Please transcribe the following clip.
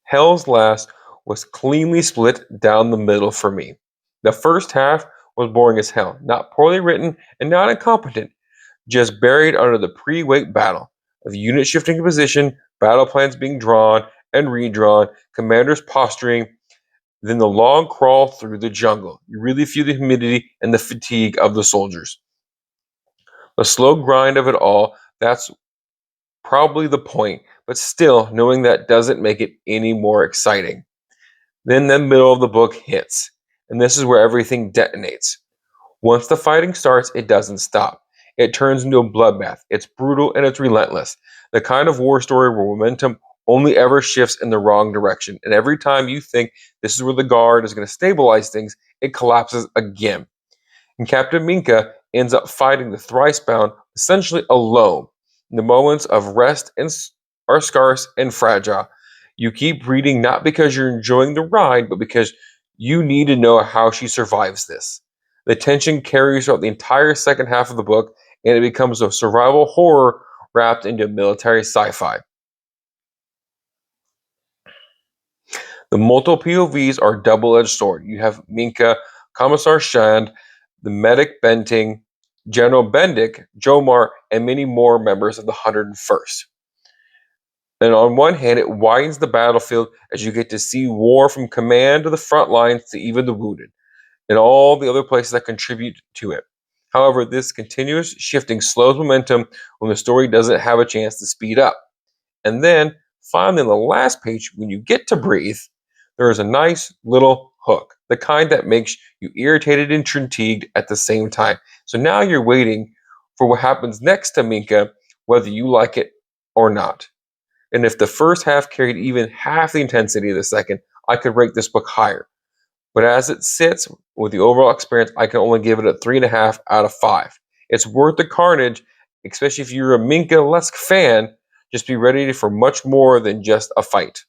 Hell's Last was cleanly split down the middle for me. The first half was boring as hell, not poorly written and not incompetent, just buried under the pre-wake battle of units shifting position, battle plans being drawn and redrawn, commanders posturing, then the long crawl through the jungle. You really feel the humidity and the fatigue of the soldiers. The slow grind of it all, that's probably the point, but still, knowing that doesn't make it any more exciting. Then the middle of the book hits, and this is where everything detonates. Once the fighting starts, it doesn't stop. It turns into a bloodbath. It's brutal and it's relentless. The kind of war story where momentum only ever shifts in the wrong direction. And every time you think this is where the guard is going to stabilize things, it collapses again. And Captain Minka ends up fighting the thrice bound essentially alone. The moments of rest are scarce and fragile. You keep reading not because you're enjoying the ride, but because you need to know how she survives this. The tension carries throughout the entire second half of the book, and it becomes a survival horror wrapped into military sci-fi. The multiple POVs are a double-edged sword. You have Minka, Commissar Shand, the medic Benting, General Bendik, Jomar, and many more members of the 101st. And on one hand, it widens the battlefield as you get to see war from command to the front lines to even the wounded, and all the other places that contribute to it. However, this continuous shifting slows momentum when the story doesn't have a chance to speed up. And then, finally, on the last page, when you get to breathe, there is a nice little hook, the kind that makes you irritated and fatigued at the same time. So now you're waiting for what happens next to Minka, whether you like it or not. And if the first half carried even half the intensity of the second, I could rate this book higher. But as it sits with the overall experience, I can only give it a 3.5 out of 5. It's worth the carnage, especially if you're a Minka Lesk fan. Just be ready for much more than just a fight.